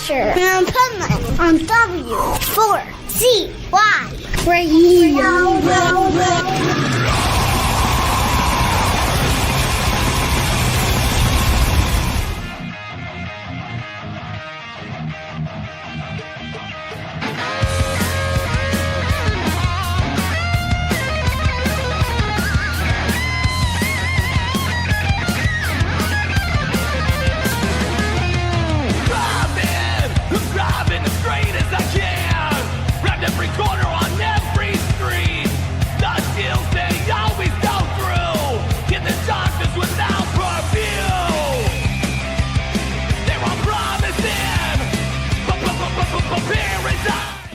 Adventure on Pipeman on W4CY Radio.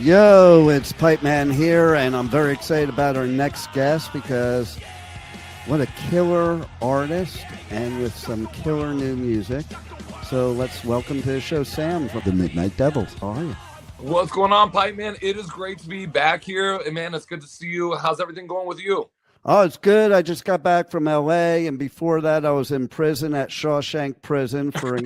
Yo, it's Pipeman here, and I'm very excited about our next guest because what a killer artist and with some killer new music. So let's welcome to the show Sam from the Midnight Devils. How are you? What's going on, Pipeman? It is great to be back here. And man, it's good to see you. How's everything going with you? Oh, it's good. I just got back from LA, and before that I was in prison at Shawshank Prison for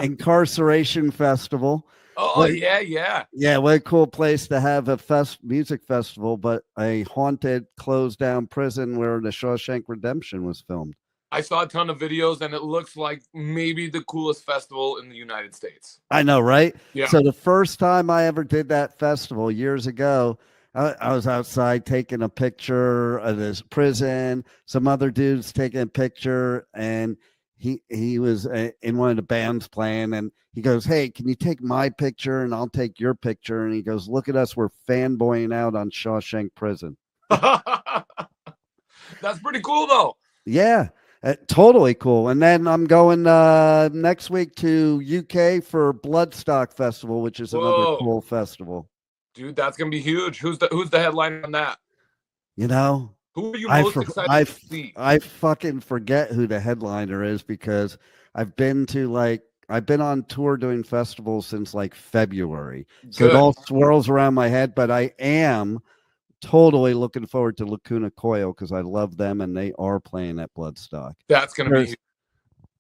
Incarceration Festival. Oh, yeah. Yeah, what a cool place to have a music festival, but a haunted, closed down prison where the Shawshank Redemption was filmed. I saw a ton of videos, and it looks like maybe the coolest festival in the United States. I know, right? Yeah. So the first time I ever did that festival years ago, I was outside taking a picture of this prison, some other dudes taking a picture, and he was in one of the bands playing, and he goes, "Hey, can you take my picture and I'll take your picture?" And he goes, "Look at us, we're fanboying out on Shawshank Prison." That's pretty cool, though. Yeah, totally cool. And then I'm going next week to UK for Bloodstock Festival, which is another cool festival. Dude, that's gonna be huge. Who's the headliner on that? You know, who are you most excited to see? I fucking forget who the headliner is because I've been on tour doing festivals since like February. So it all swirls around my head, but I am totally looking forward to Lacuna Coil because I love them and they are playing at Bloodstock. That's going to be a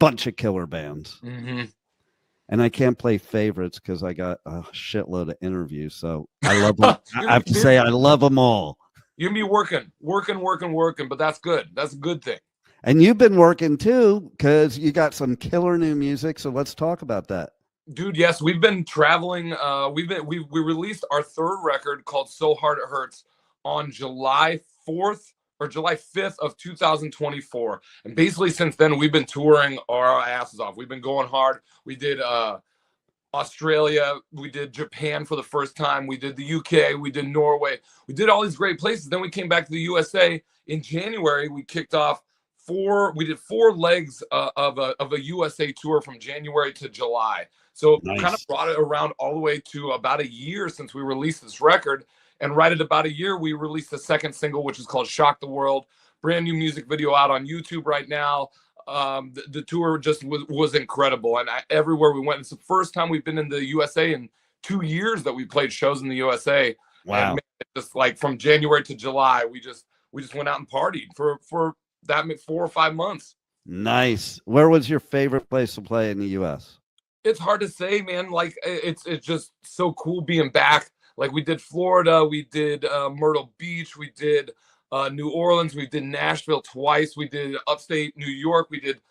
bunch of killer bands. Mm-hmm. And I can't play favorites because I got a shitload of interviews. So I love them. I have to say I love them all. You're going to be working, but that's good. That's a good thing. And you've been working too because you got some killer new music. So let's talk about that. Dude, yes, we've been traveling. We released our third record called So Hard It Hurts on July 4th or July 5th of 2024. And basically since then, we've been touring our asses off. We've been going hard. We did Australia. We did Japan for the first time. We did the UK. We did Norway. We did all these great places. Then we came back to the USA. In January, we kicked off we did 4 legs of a USA tour from January to July. So nice. Kind of brought it around all the way to about a year since we released this record. And right at about a year, we released the second single, which is called Shock the World. Brand new music video out on YouTube right now. The tour just was incredible. And everywhere we went, it's the first time we've been in the USA in 2 years that we played shows in the USA. Wow. And just like from January to July, we just went out and partied for that 4 or 5 months. Nice. Where was your favorite place to play in the US? It's hard to say, man. Like it's just so cool being back. Like we did Florida, we did Myrtle Beach, we did New Orleans, we did Nashville twice, we did upstate New York, we did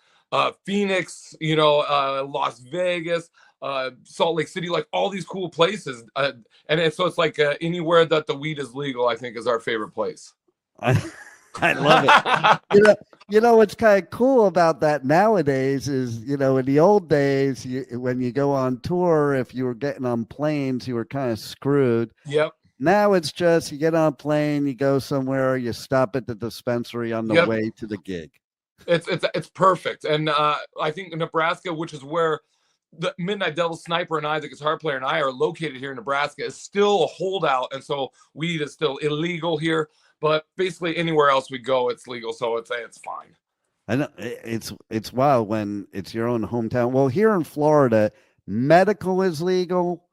Phoenix, Las Vegas, Salt Lake City, like all these cool places. So it's like anywhere that the weed is legal, I think is our favorite place. I love it. You know what's kind of cool about that nowadays is, in the old days, when you go on tour, if you were getting on planes, you were kind of screwed. Yep. Now it's just you get on a plane, you go somewhere, you stop at the dispensary on the way to the gig. It's perfect. And I think Nebraska, which is where the Midnight Devil Sniper and I, the guitar player, and I are located here in Nebraska, is still a holdout. And so weed is still illegal here. But basically anywhere else we go, it's legal, so it's fine. I know it's wild when it's your own hometown. Well, here in Florida, medical is legal,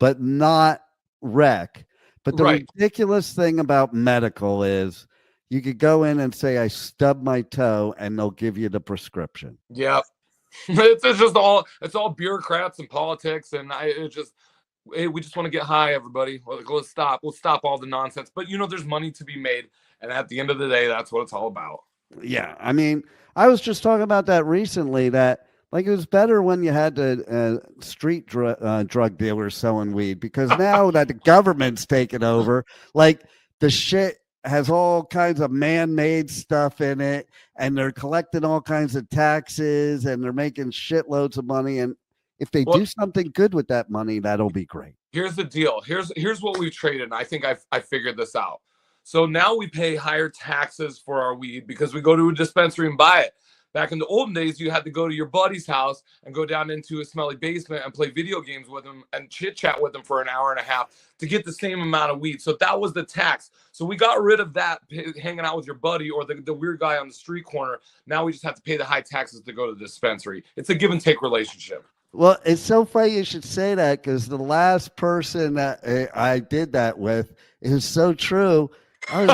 but not rec. But the ridiculous thing about medical is you could go in and say, "I stubbed my toe," and they'll give you the prescription. Yep. it's all bureaucrats and politics, and we just want to get high, everybody. Like, let's stop all the nonsense. But there's money to be made, and at the end of the day, that's what it's all about. Yeah, I mean, I was just talking about that recently. That like it was better when you had the street drug dealers selling weed, because now that the government's taken over, like the shit has all kinds of man-made stuff in it, and they're collecting all kinds of taxes, and they're making shitloads of money. And if they do something good with that money, that'll be great. Here's the deal. Here's what we've traded. And I think I figured this out. So now we pay higher taxes for our weed because we go to a dispensary and buy it. Back in the olden days, you had to go to your buddy's house and go down into a smelly basement and play video games with him and chit chat with him for an hour and a half to get the same amount of weed. So that was the tax. So we got rid of that, hanging out with your buddy or the weird guy on the street corner. Now we just have to pay the high taxes to go to the dispensary. It's a give and take relationship. Well, it's so funny you should say that, because the last person that I did that with, it was so true. I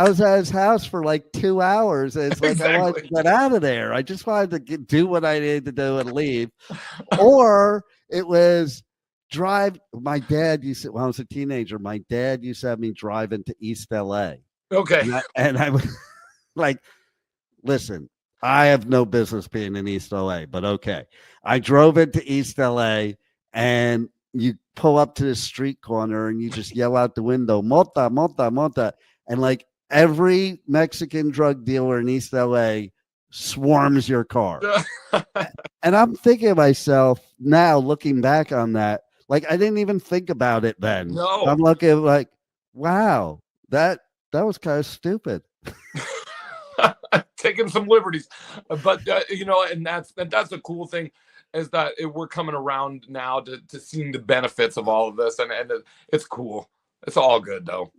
was at his house for like 2 hours. And it's like, exactly. I wanted to get out of there. I just wanted to do what I needed to do and leave. Or it was drive. My dad used to, when I was a teenager, my dad used to have me drive into East LA. Okay. And I was like, listen, I have no business being in East LA, but okay. I drove into East LA, and you pull up to the street corner and you just yell out the window, mota, mota, mota. And like every Mexican drug dealer in East LA swarms your car. And I'm thinking to myself now, looking back on that, like I didn't even think about it then. No. I'm looking like, wow, that was kind of stupid. Taking some liberties, but and that's the cool thing, is that we're coming around now to seeing the benefits of all of this, and it's cool. It's all good though.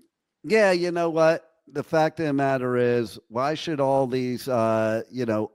Yeah, you know what? The fact of the matter is, why should all these opioids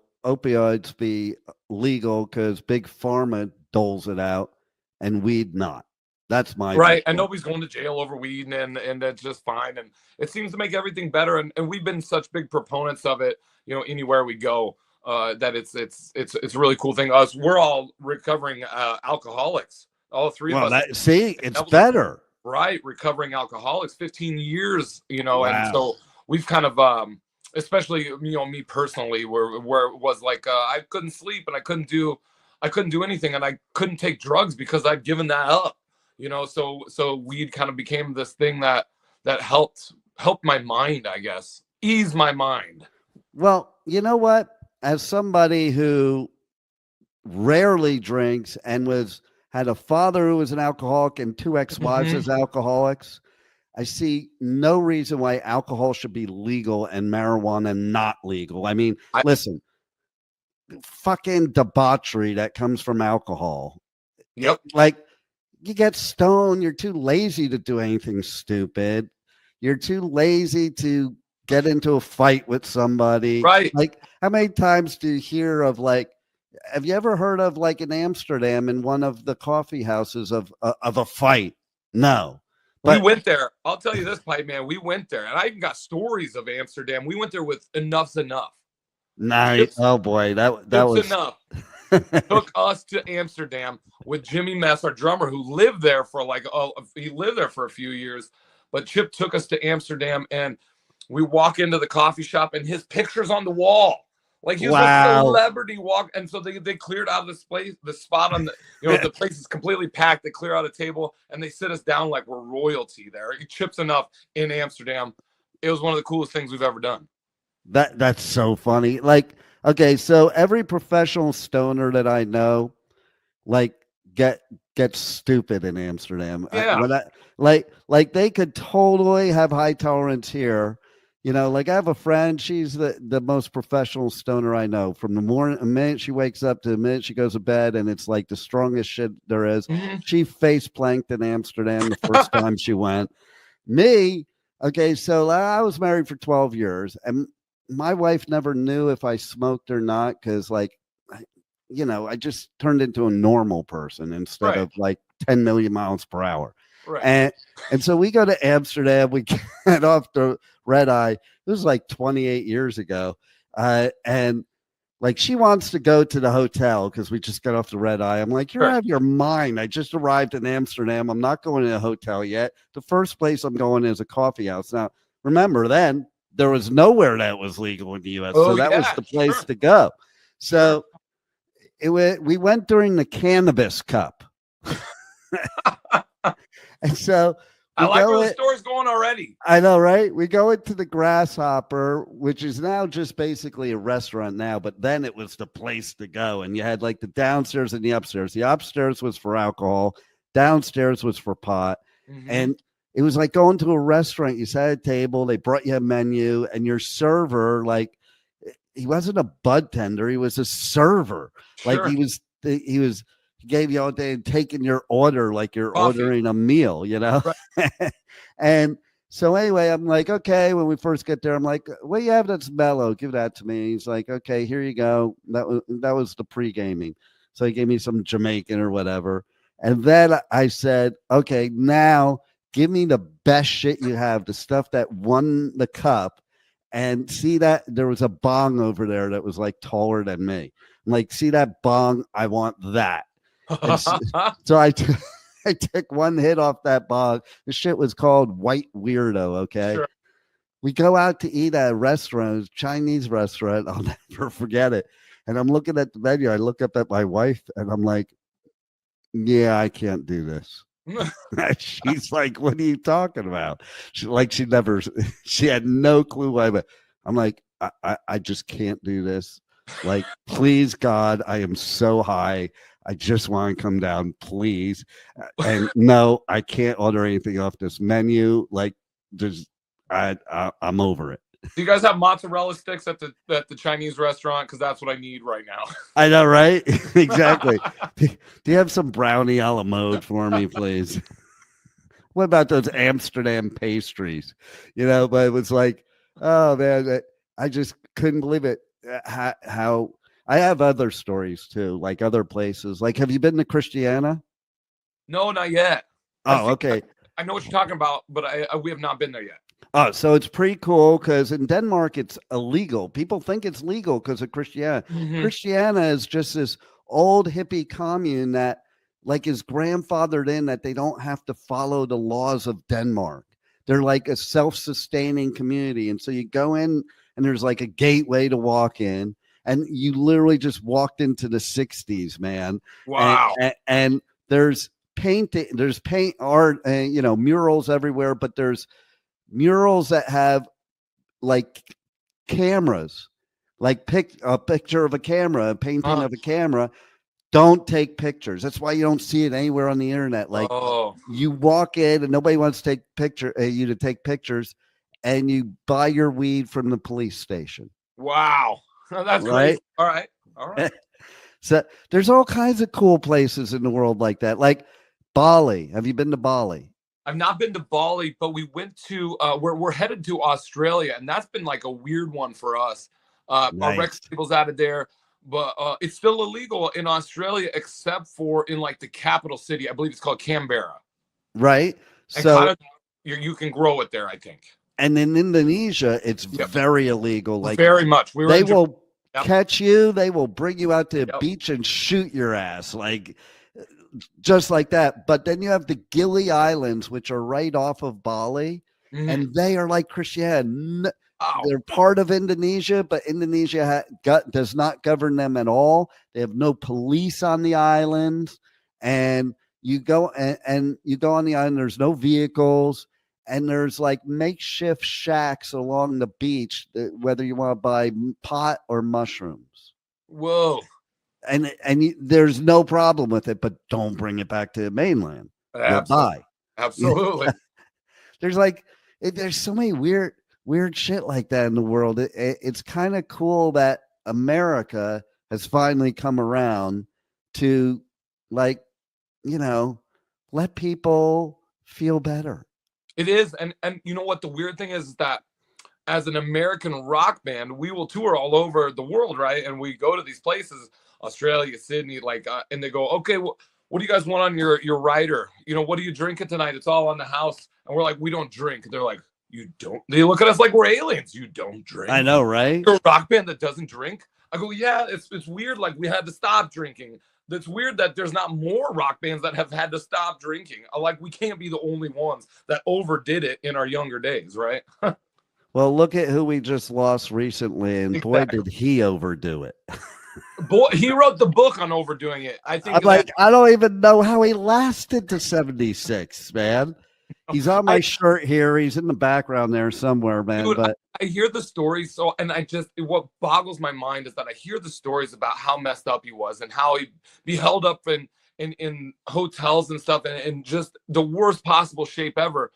be legal? Because Big Pharma doles it out and weed not. That's my right. And nobody's going to jail over weed, and that's just fine. And it seems to make everything better. And we've been such big proponents of it, anywhere we go, that it's a really cool thing. We're all recovering alcoholics, all three of us. It's better. Right. Recovering alcoholics, 15 years, Wow. And so we've kind of, especially, me personally, where it was like, I couldn't sleep and I couldn't do anything, and I couldn't take drugs because I'd given that up. So weed kind of became this thing that helped my mind, I guess, ease my mind. Well, you know what? As somebody who rarely drinks and had a father who was an alcoholic and 2 ex-wives as alcoholics, I see no reason why alcohol should be legal and marijuana not legal. I mean, listen, fucking debauchery that comes from alcohol. Yep. Like, you get stoned, you're too lazy to do anything stupid. You're too lazy to get into a fight with somebody. Right. Like, how many times do you hear of, like, have you ever heard of, like, in Amsterdam, in one of the coffee houses of a fight? No. But we went there. I'll tell you this, Pipeman. We went there, and I even got stories of Amsterdam. We went there with Enough's Enough. Nice. Oh boy, that was enough. Took us to Amsterdam with Jimmy Mess, our drummer, who lived there for he lived there for a few years. But Chip took us to Amsterdam, and we walk into the coffee shop, and his picture's on the wall. Like he was a celebrity walk. And so they cleared out the spot on the, the place is completely packed. They clear out a table and they sit us down like we're royalty there. Chip's Enough in Amsterdam. It was one of the coolest things we've ever done. That's so funny. Like, okay, so every professional stoner that I know, like, gets stupid in Amsterdam. Yeah. Like they could totally have high tolerance here. Like I have a friend, she's the most professional stoner I know. From the minute she wakes up to the minute she goes to bed, and it's like the strongest shit there is. Mm-hmm. She face planked in Amsterdam the first time she went. Me, okay, so I was married for 12 years, and my wife never knew if I smoked or not, because I just turned into a normal person instead of like 10 million miles per hour. Right. And so we go to Amsterdam, we get off the red eye. This was like 28 years ago. And like she wants to go to the hotel because we just got off the red eye. I'm like, you're Sure. out of your mind. I just arrived in Amsterdam. I'm not going to a hotel yet. The first place I'm going is a coffee house. Now, remember, then there was nowhere that was legal in the U.S. Oh, So that was yeah, the place sure. to go. So we went during the Cannabis Cup. And so I like where the story's going already. I know, right? We go into the Grasshopper, which is now just basically a restaurant now, but then it was the place to go. And you had like the downstairs and the upstairs. The upstairs was for alcohol, downstairs was for pot. Mm-hmm. And it was like going to a restaurant. You sat at a table, they brought you a menu, and your server, like, he wasn't a bud tender, he was a server. Sure. Like he gave you all day and taking your order like you're Coffee. ordering a meal, you know? Right. And so anyway, I'm like, okay, when we first get there, I'm like, what do you have that's mellow? Give that to me. He's like, okay, here you go. That was the pre-gaming. So he gave me some Jamaican or whatever. And then I said, okay, now give me the best shit you have, the stuff that won the cup. And see that there was a bong over there that was like taller than me. I'm like, see that bong? I want that. So I took one hit off that bong. The shit was called White Weirdo. Okay. Sure. We go out to eat at a restaurant, a Chinese restaurant. I'll never forget it. And I'm looking at the menu. I look up at my wife and I'm like, yeah, I can't do this. She's like, what are you talking about? She had no clue why, but I'm like, I just can't do this. Like, please, God, I am so high. I just want to come down, please. And no, I can't order anything off this menu. Like, I'm over it. Do you guys have mozzarella sticks at the Chinese restaurant? Because that's what I need right now. I know, right? Exactly. Do you have some brownie a la mode for me, please? What about those Amsterdam pastries? You know, but it was like, oh man, I just couldn't believe it. How I have other stories too, like other places. Like, have you been to Christiana? No, not yet. Oh, okay. I know what you're talking about, but we have not been there yet. Oh, so it's pretty cool because in Denmark it's illegal. People think it's legal because of Christiana. Mm-hmm. Christiana is just this old hippie commune that like is grandfathered in that they don't have to follow the laws of Denmark. They're like a self-sustaining community. And so you go in and there's like a gateway to walk in and you literally just walked into the 60s, man. Wow. And there's paint art and, you know, murals everywhere, but there's murals that have like cameras, like a picture of a camera, a painting of a camera. Don't take pictures. That's why you don't see it anywhere on the internet. Like you walk in and nobody wants to take you to take pictures, and you buy your weed from the police station. Wow, that's right. All right. So there's all kinds of cool places in the world like that. Like Bali. Have you been to Bali? I've not been to Bali, but we went to we're headed to Australia, and that's been like a weird one for us. Nice. Our record label's out of there, but it's still illegal in Australia, except for in like the capital city. I believe it's called Canberra. Right. And so kind of, you can grow it there, I think. And in Indonesia, it's very illegal. Like very much. They will catch you. They will bring you out to the beach and shoot your ass. Like just like that. But then you have the Gili Islands, which are right off of Bali, and they are like Christian. They're part of Indonesia, but Indonesia does not govern them at all. They have no police on the island, and you go and you go on the island. There's no vehicles, and there's like makeshift shacks along the beach, whether you want to buy pot or mushrooms. Whoa. And there's no problem with it, but don't bring it back to the mainland. Absolutely. There's so many weird shit like that in the world. It's kind of cool that America has finally come around to, like, you know, let people feel better. It is. And you know what the weird thing is that as an American rock band, we will tour all over the world, right? And we go to these places, Australia, Sydney, like, and they go, okay, well, what do you guys want on your rider? You know, what are you drinking tonight? It's all on the house. And we're like, we don't drink. They're like, you don't? They look at us like we're aliens. You don't drink? I know, right? You're a rock band that doesn't drink? I go, yeah, it's weird. Like we had to stop drinking. It's weird that there's not more rock bands that have had to stop drinking. Like we can't be the only ones that overdid it in our younger days, right? Well, look at who we just lost recently, and boy, did he overdo it. Boy, he wrote the book on overdoing it. I think I'm like, I don't even know how he lasted to 76, man. He's on my shirt here. He's in the background there somewhere, man. Dude, but I hear the stories. So, and what boggles my mind is that I hear the stories about how messed up he was and how he'd be held up in hotels and stuff and just the worst possible shape ever.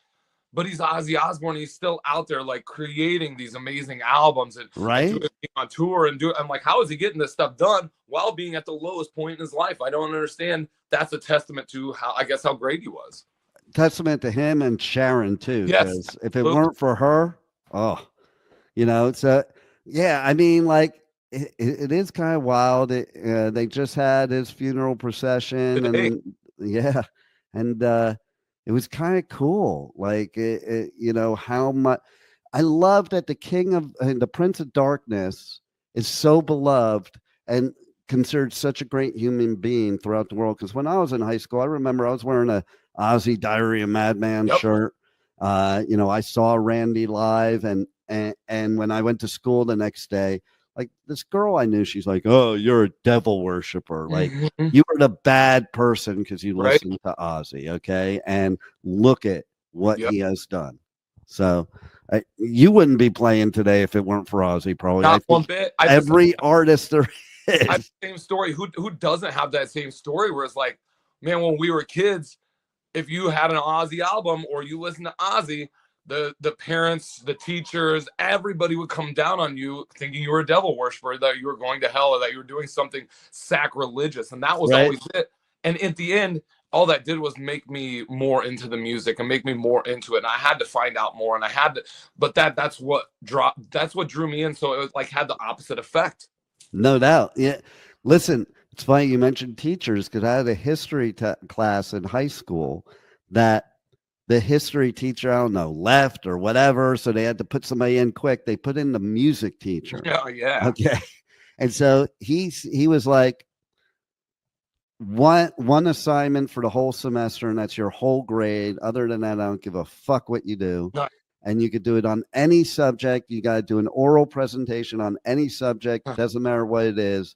But he's Ozzy Osbourne. He's still out there like creating these amazing albums and doing on tour and I'm like, how is he getting this stuff done while being at the lowest point in his life? I don't understand. That's a testament to how great he was. Testament to him and Sharon too. Yes, if it weren't for her, yeah. I mean, like it is kind of wild. They just had his funeral procession, and it was kind of cool. Like how much I love that the King of the Prince of Darkness is so beloved and considered such a great human being throughout the world. Because when I was in high school, I remember I was wearing a Ozzy Diary of Madman shirt. I saw Randy live, and when I went to school the next day, like this girl I knew, she's like, "Oh, you're a devil worshiper. Like you were the bad person because you listened to Ozzy." Okay, and look at what he has done. So you wouldn't be playing today if it weren't for Ozzy. Probably not one bit. Every artist there is. I have the same story. Who doesn't have that same story? Where it's like, man, when we were kids, if you had an Ozzy album or you listened to Ozzy, the parents, the teachers, everybody would come down on you thinking you were a devil worshiper, that you were going to hell, or that you were doing something sacrilegious. And that was always it. And at the end, all that did was make me more into the music and make me more into it. And I had to find out more, and I had to, but that's what drew me in. So it was like had the opposite effect. No doubt. Yeah. Listen, it's funny you mentioned teachers, because I had a history class in high school that the history teacher, I don't know, left or whatever. So they had to put somebody in quick. They put in the music teacher. Oh, yeah. Okay. And so he was like, one assignment for the whole semester, and that's your whole grade. Other than that, I don't give a fuck what you do. No. And you could do it on any subject. You got to do an oral presentation on any subject. Doesn't matter what it is.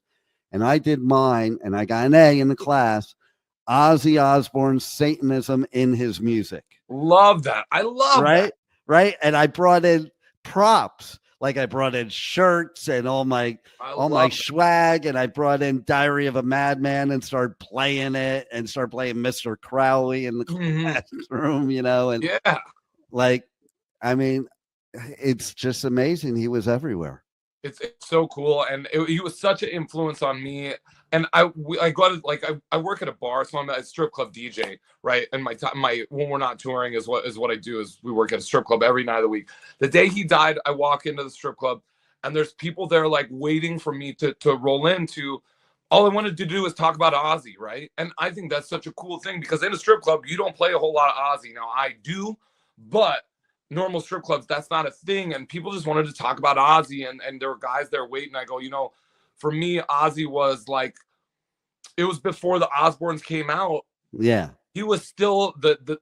And I did mine, and I got an A in the class. Ozzy Osbourne's Satanism in his music. Love that. I love that. Right. And I brought in props. Like I brought in shirts and all my swag, and I brought in Diary of a Madman and started playing it, and started playing Mr. Crowley in the classroom, and like, I mean, it's just amazing. He was everywhere. It's so cool, and he was such an influence on me. And I work at a bar, so I'm a strip club DJ, right? And my when we're not touring is what I do is we work at a strip club every night of the week. The day he died, I walk into the strip club, and there's people there like waiting for me to roll into. All I wanted to do is talk about Ozzy, right? And I think that's such a cool thing, because in a strip club you don't play a whole lot of Ozzy. Now I do, but normal strip clubs, that's not a thing. And people just wanted to talk about Ozzy, and there were guys there waiting. I go, for me, Ozzy was like, it was before the Osbournes came out. Yeah. He was still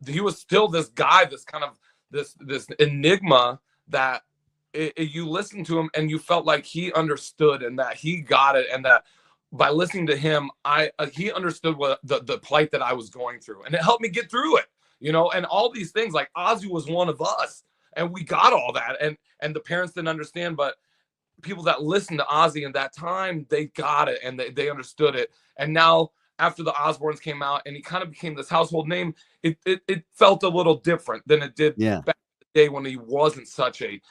he was still this guy, this kind of this enigma that you listened to him and you felt like he understood, and that he got it, and that by listening to him, he understood what the plight that I was going through, and it helped me get through it. And all these things, like Ozzy was one of us, and we got all that, and the parents didn't understand, but people that listened to Ozzy in that time, they got it, and they understood it. And now after the Osbournes came out and he kind of became this household name, it felt a little different than it did back in the day when he wasn't such a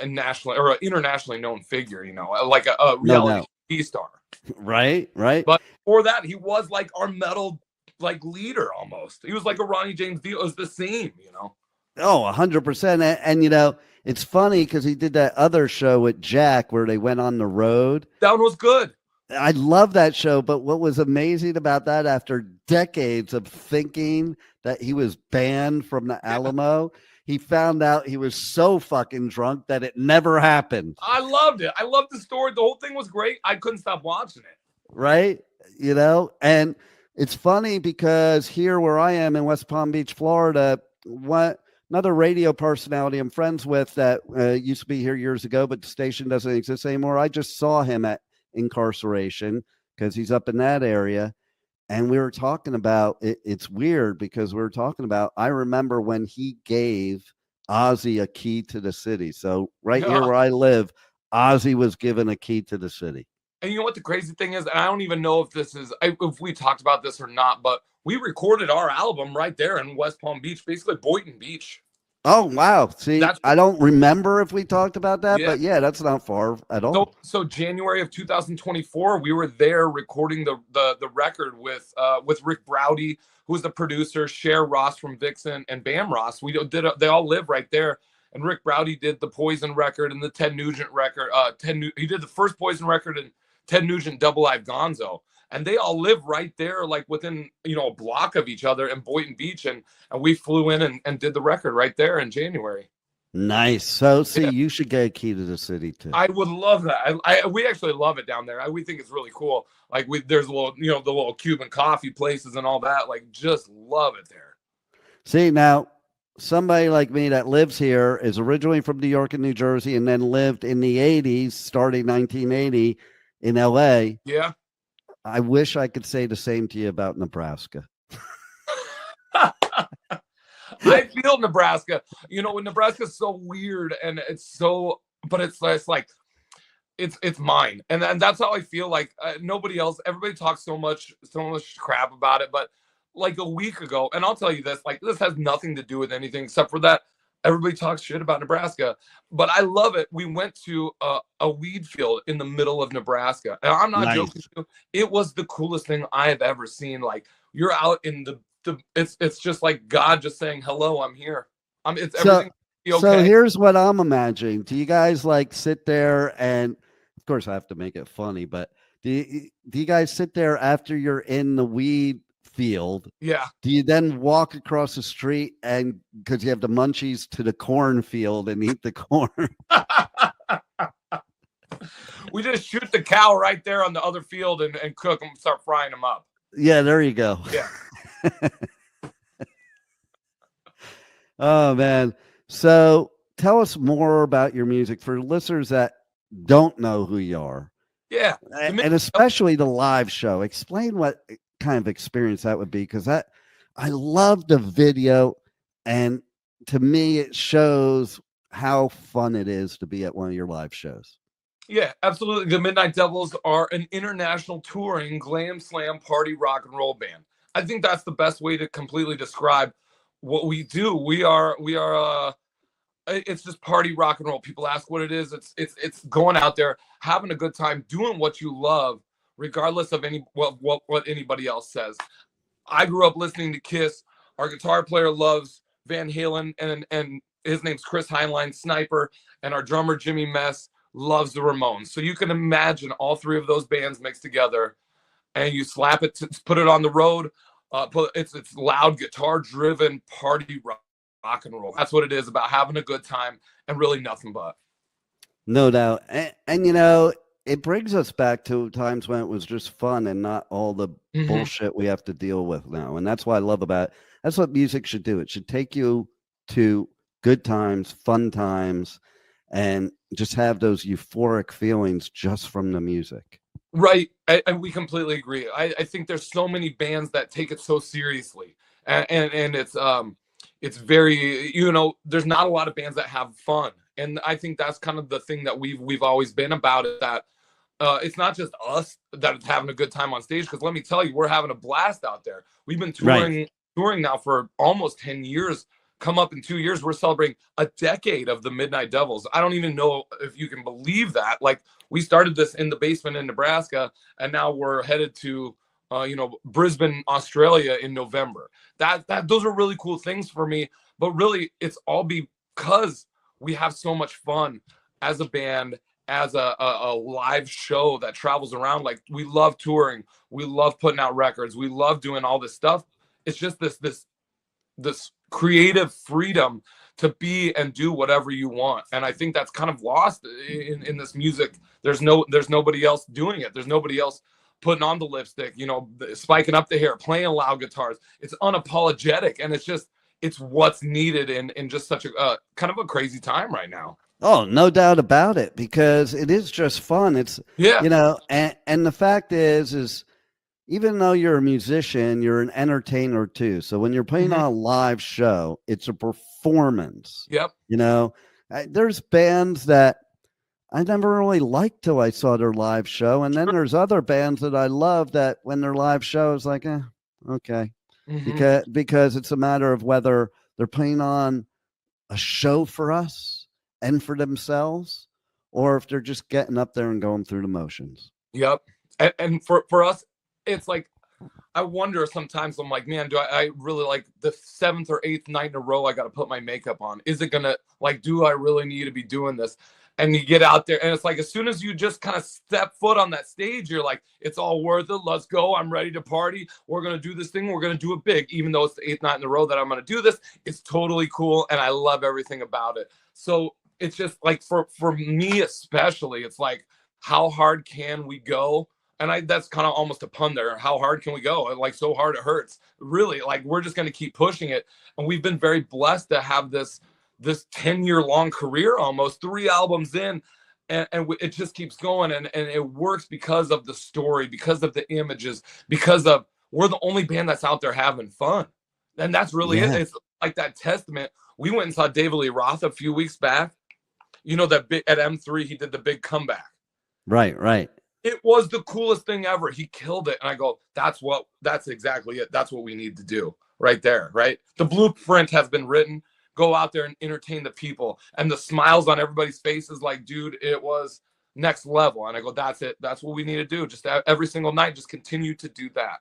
national or an internationally known figure, like a reality TV star. Right. But before that, he was like our metal like leader almost. He was like a Ronnie James Dio. It was the same, Oh, 100%. And it's funny because he did that other show with Jack where they went on the road. That was good. I love that show. But what was amazing about that, after decades of thinking that he was banned from the Alamo, he found out he was so fucking drunk that it never happened. I loved it. I loved the story. The whole thing was great. I couldn't stop watching it. Right? You know, and it's funny because here where I am in West Palm Beach, Florida, another radio personality I'm friends with that used to be here years ago, but the station doesn't exist anymore. I just saw him at incarceration because he's up in that area. And we were talking about it. It's weird because we were talking about, I remember when he gave Ozzy a key to the city. So right here where I live, Ozzy was given a key to the city. And you know what the crazy thing is? And I don't even know if we talked about this or not, but we recorded our album right there in West Palm Beach, basically Boynton Beach. Oh, wow. See, I don't remember if we talked about that, but yeah, that's not far at all. So January of 2024, we were there recording the record with Rick Browdy, who was the producer, Cher Ross from Vixen, and Bam Ross. They all live right there. And Rick Browdy did the Poison record and the Ted Nugent record. He did the first Poison record and Ted Nugent Double Live Gonzo. And they all live right there, like within, a block of each other in Boynton Beach. And we flew in and did the record right there in January. Nice. So, you should get a key to the city too. I would love that. We actually love it down there. We think it's really cool. Like there's a little, the little Cuban coffee places and all that. Like, just love it there. See, now somebody like me that lives here is originally from New York and New Jersey and then lived in the 80s, starting 1980 in LA. Yeah. I wish I could say the same to you about Nebraska. I feel Nebraska. When Nebraska's so weird and it's like it's mine, and that's how I feel. Like nobody else. Everybody talks so much crap about it, but like a week ago, and I'll tell you this: like this has nothing to do with anything except for that. Everybody talks shit about Nebraska, but I love it. We went to a weed field in the middle of Nebraska, and I'm not joking. It was the coolest thing I have ever seen. Like you're out in it's just like God just saying, "Hello, I'm here." It's everything. Okay. So here's what I'm imagining. Do you guys like sit there and, of course, I have to make it funny, but do you guys sit there after you're in the weed field? Yeah. Do you then walk across the street and because you have the munchies to the cornfield and eat the corn? We just shoot the cow right there on the other field and cook them, start frying them up. Yeah, there you go. Yeah. Oh man. So tell us more about your music for listeners that don't know who you are. Yeah. And especially the live show. Explain what kind of experience that would be, because I love the video, and to me it shows how fun it is to be at one of your live shows. Yeah, absolutely. The Midnight Devils are an international touring glam slam party rock and roll band. I think that's the best way to completely describe what we do. We are it's just party rock and roll. People ask what it is. It's going out there, having a good time, doing what you love, regardless of what anybody else says. I grew up listening to Kiss. Our guitar player loves Van Halen, and his name's Chris Heinlein, Sniper, and our drummer Jimmy Mess loves the Ramones. So you can imagine all three of those bands mixed together, and you slap it, put it on the road. It's loud, guitar-driven party rock and roll. That's what it is, about having a good time and really nothing but. No doubt. And it brings us back to times when it was just fun and not all the bullshit we have to deal with now. And that's what I love about it. That's what music should do. It should take you to good times, fun times, and just have those euphoric feelings just from the music. Right. And we completely agree. I think there's so many bands that take it so seriously. And it's very, there's not a lot of bands that have fun. And I think that's kind of the thing that we've always been about, is that it's not just us that is having a good time on stage, because let me tell you, we're having a blast out there. We've been touring now for almost 10 years. Come up in 2 years, we're celebrating a decade of the Midnight Devils. I don't even know if you can believe that. Like, we started this in the basement in Nebraska, and now we're headed to Brisbane, Australia in November. Those are really cool things for me. But really, it's all because we have so much fun as a band, as a live show that travels around. Like, we love touring, we love putting out records, we love doing all this stuff. It's just this creative freedom to be and do whatever you want. And I think that's kind of lost in this music. There's nobody else doing it. There's nobody else putting on the lipstick, spiking up the hair, playing loud guitars. It's unapologetic, and it's what's needed in just such a kind of a crazy time right now. Oh, no doubt about it, because it is just fun. It's, and the fact is even though you're a musician, you're an entertainer too. So when you're playing on a live show, it's a performance. Yep. There's bands that I never really liked till I saw their live show. And then there's other bands that I love that when their live show is like, okay. Because it's a matter of whether they're playing on a show for us and for themselves, or if they're just getting up there and going through the motions. Yep. And for us, it's like, I wonder sometimes, I'm like, man, do I really, like, the 7th or 8th night in a row I got to put my makeup on? Is it gonna, like, do I really need to be doing this? And you get out there, and it's like, as soon as you just kind of step foot on that stage, you're like, it's all worth it. Let's go. I'm ready to party. We're going to do this thing. We're going to do it big. Even though it's the 8th night in a row that I'm going to do this, it's totally cool. And I love everything about it. So it's just like, for me especially, it's like, how hard can we go? And that's kind of almost a pun there. How hard can we go? Like, so hard it hurts. Really, like, we're just going to keep pushing it. And we've been very blessed to have this 10-year long career, almost 3 albums in, and it just keeps going, and it works because of the story, because of the images, because of we're the only band that's out there having fun. And that's really it. It's like that testament. We went and saw David Lee Roth a few weeks back. That big at M3, he did the big comeback. Right. It was the coolest thing ever. He killed it. And I go, that's exactly it. That's what we need to do right there, right? The blueprint has been written. Go out there and entertain the people. And the smiles on everybody's faces, like, dude, it was next level. And I go, that's it. That's what we need to do. Just every single night, just continue to do that.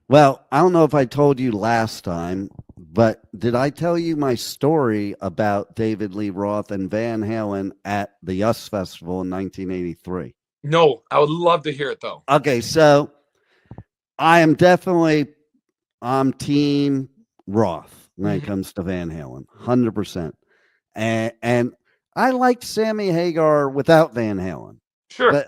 Well, I don't know if I told you last time, but did I tell you my story about David Lee Roth and Van Halen at the US Festival in 1983? No, I would love to hear it, though. Okay, so I am definitely team Roth when it comes to Van Halen, 100%. And I liked Sammy Hagar without Van Halen. Sure.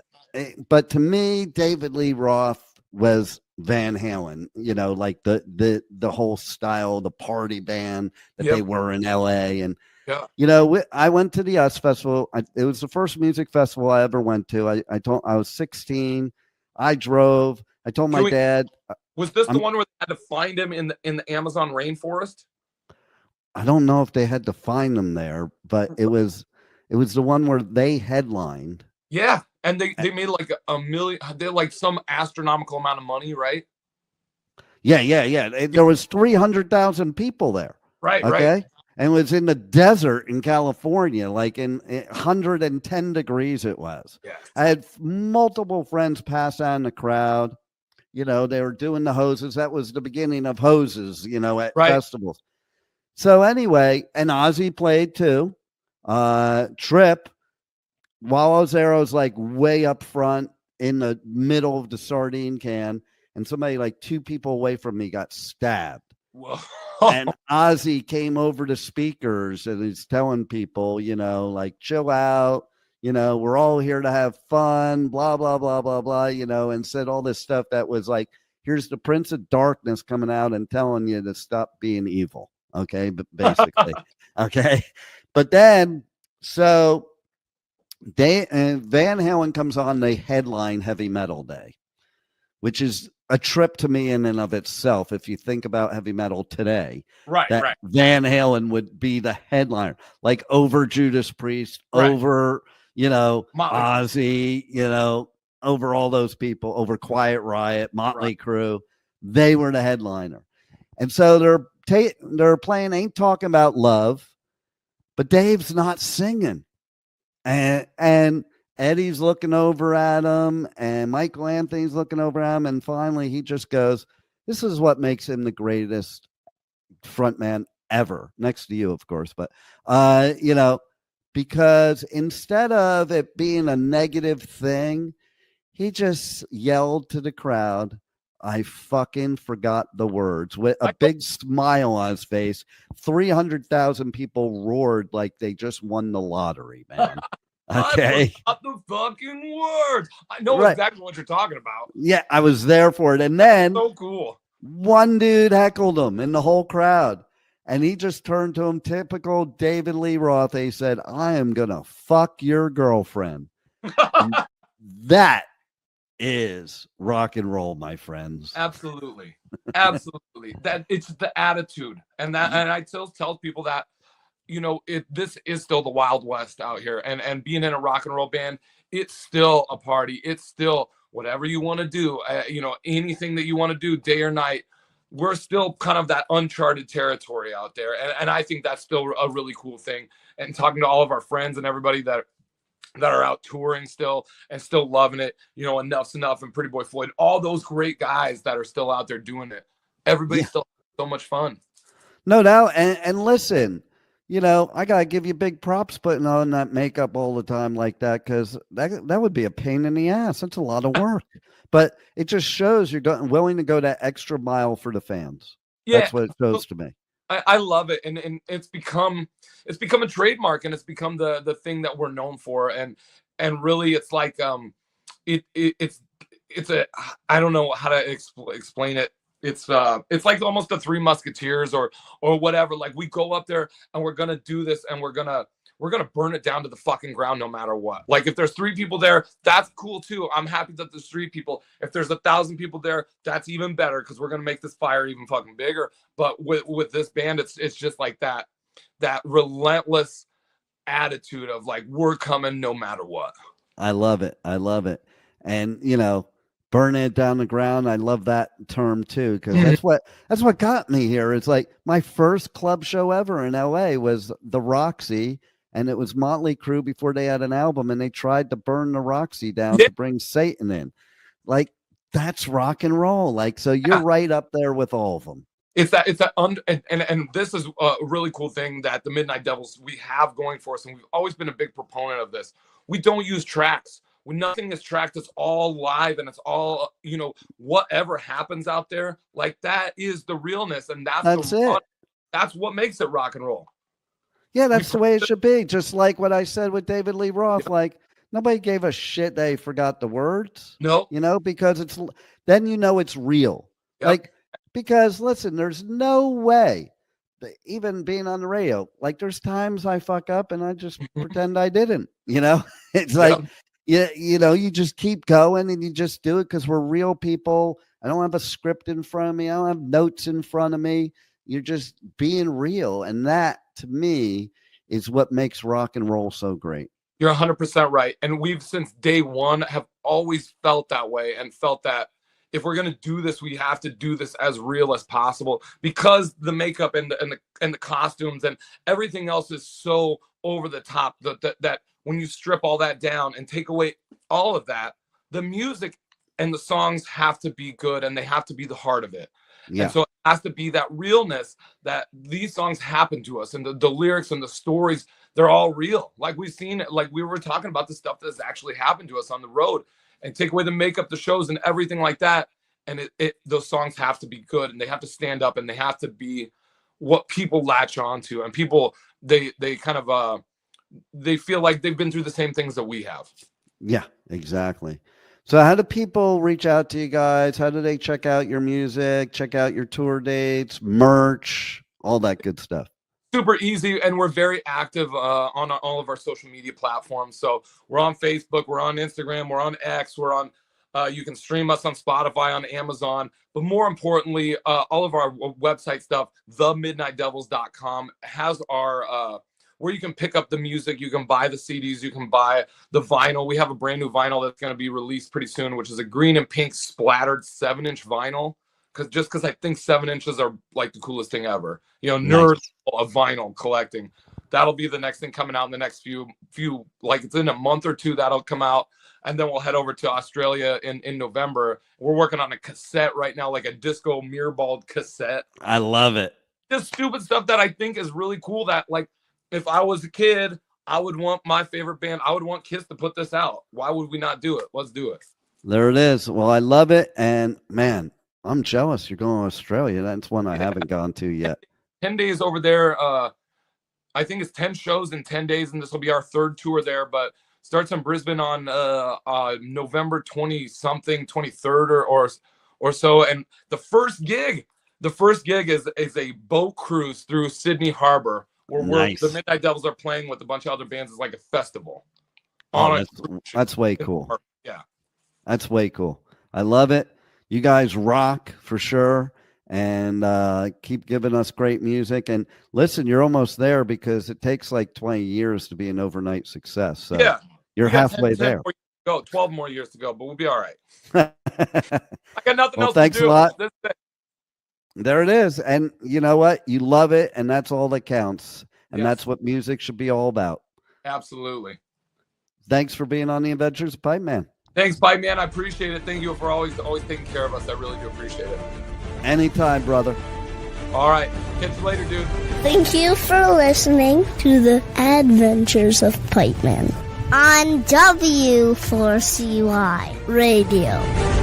But to me, David Lee Roth was Van Halen, like the whole style, the party band that they were in LA. And, I went to the US Festival. It was the first music festival I ever went to. I was 16. I drove. I told my dad. Was this the one where they had to find him in the Amazon rainforest? I don't know if they had to find them there, but it was the one where they headlined. Yeah. And they made like $1 million. They like some astronomical amount of money, right? Yeah. There was 300,000 people there. Right. Okay. Right. And it was in the desert in California, like in 110 degrees it was. Yes. I had multiple friends pass out in the crowd. They were doing the hoses. That was the beginning of hoses, at festivals. So anyway, and Ozzy played too. Trip, Wallows Arrow's like way up front in the middle of the sardine can, and somebody like 2 people away from me got stabbed. Whoa. And Ozzy came over the speakers and he's telling people, like, chill out, we're all here to have fun, blah, blah, blah, blah, blah, and said all this stuff that was like, here's the Prince of Darkness coming out and telling you to stop being evil. Okay. But basically, okay. But then, so Van Halen comes on the headline Heavy Metal Day, which is a trip to me in and of itself. If you think about heavy metal today, right. Van Halen would be the headliner, like over Judas Priest, over, Ozzy, over all those people, over Quiet Riot, Motley Crue. They were the headliner. And so they're playing Ain't Talking About Love, but Dave's not singing. And Eddie's looking over at him, and Michael Anthony's looking over at him, and finally he just goes, this is what makes him the greatest frontman ever, next to you, of course. But, because instead of it being a negative thing, he just yelled to the crowd, I fucking forgot the words with a big smile on his face. 300,000 people roared like they just won the lottery, man. Okay. I forgot the fucking words. I know Right. exactly what you're talking about. Yeah, I was there for it. And then So cool. one dude heckled him in the whole crowd. And he just turned to him, typical David Lee Roth. He said, I am going to fuck your girlfriend. That is rock and roll, my friends. Absolutely. That it's the attitude. And I still tell people that, this is still the Wild West out here. And being in a rock and roll band, it's still a party. It's still whatever you want to do, anything that you want to do day or night. We're still kind of that uncharted territory out there. And I think that's still a really cool thing. And talking to all of our friends and everybody that are out touring still and still loving it, Enough's Enough and Pretty Boy Floyd, all those great guys that are still out there doing it. Everybody's still so much fun. No doubt. And listen, I got to give you big props putting on that makeup all the time like that, because that would be a pain in the ass. That's a lot of work. But it just shows you're willing to go that extra mile for the fans. Yeah. That's what it shows to me. I love it. And it's become a trademark, and it's become the thing that we're known for. And really it's like, it's I don't know how to explain it. It's like almost the Three Musketeers or whatever. Like, we go up there and we're going to do this, and we're going to burn it down to the fucking ground no matter what. Like, if there's 3 people there, that's cool too. I'm happy that there's 3 people. If there's 1,000 people there, that's even better, because we're going to make this fire even fucking bigger. But with this band, it's just like that relentless attitude of like, we're coming no matter what. I love it. And, burning it down the ground. I love that term too, because that's what got me here. It's like my first club show ever in LA was the Roxy, and it was Motley Crue before they had an album, and they tried to burn the Roxy down to bring Satan in. Like, that's rock and roll. Like, so you're right up there with all of them. And this is a really cool thing that the Midnight Devils, we have going for us, and we've always been a big proponent of this. We don't use tracks. When nothing is tracked, it's all live, and it's all, whatever happens out there, like, that is the realness, and that's it. That's what makes it rock and roll. Yeah, that's the way it should be. Just like what I said with David Lee Roth, like, nobody gave a shit they forgot the words. No, because then it's real. Yep. Like, because listen, there's no way, even being on the radio, like, there's times I fuck up and I just pretend I didn't. It's like. Yeah, you just keep going and you just do it because we're real people. I don't have a script in front of me. I don't have notes in front of me. You're just being real. And that, to me, is what makes rock and roll so great. You're 100% right. And we've, since day one, have always felt that way, and felt that if we're going to do this, we have to do this as real as possible, because the makeup and the costumes and everything else is so over the top that when you strip all that down and take away all of that, the music and the songs have to be good, and they have to be the heart of it. Yeah. And so it has to be that realness, that these songs happen to us, and the lyrics and the stories, they're all real. Like, we've seen it, like we were talking about, the stuff that's actually happened to us on the road, and take away the makeup, the shows, and everything like that. And those songs have to be good, and they have to stand up, and they have to be what people latch onto, and people, they kind of, they feel like they've been through the same things that we have. Yeah, exactly. So how do people reach out to you guys? How do they check out your music, check out your tour dates, merch, all that good stuff? Super easy, and we're very active on all of our social media platforms. So we're on Facebook, we're on Instagram, we're on X, we're on, you can stream us on Spotify, on Amazon, but more importantly, all of our website stuff, themidnightdevils.com, has our where you can pick up the music, you can buy the CDs, you can buy the vinyl. We have a brand new vinyl that's going to be released pretty soon, which is a green and pink splattered 7-inch vinyl. Because I think 7 inches are like the coolest thing ever. Nerds of vinyl collecting. That'll be the next thing coming out in the next few, like, it's in a month or two that'll come out. And then we'll head over to Australia in November. We're working on a cassette right now, like a disco mirrorball cassette. I love it. Just stupid stuff that I think is really cool, that, like, if I was a kid, I would want my favorite band, I would want Kiss to put this out. Why would we not do it? Let's do it. There it is. Well, I love it. And man, I'm jealous. You're going to Australia. That's one I haven't gone to yet. 10 days over there. I think it's 10 shows in 10 days, and this will be our third tour there. But starts in Brisbane on November 20-something, 23rd or so. And the first gig is a boat cruise through Sydney Harbor, where Nice. the Midnight Devils are playing with a bunch of other bands. It's like a festival. Oh, that's way cool. Yeah. That's way cool. I love it. You guys rock for sure. And keep giving us great music. And listen, you're almost there because it takes like 20 years to be an overnight success. So yeah. you're halfway 10 there. 12 more years to go, but we'll be all right. I got nothing else thanks to do. a lot. This is it. There it is. And you know what? You love it. And that's all that counts. And Yes. that's what music should be all about. Absolutely. Thanks for being on the Adventures of Pipeman. Thanks, Pipeman. I appreciate it. Thank you for always taking care of us. I really do appreciate it. Anytime, brother. All right. Catch you later, dude. Thank you for listening to the Adventures of Pipeman on W4CY Radio.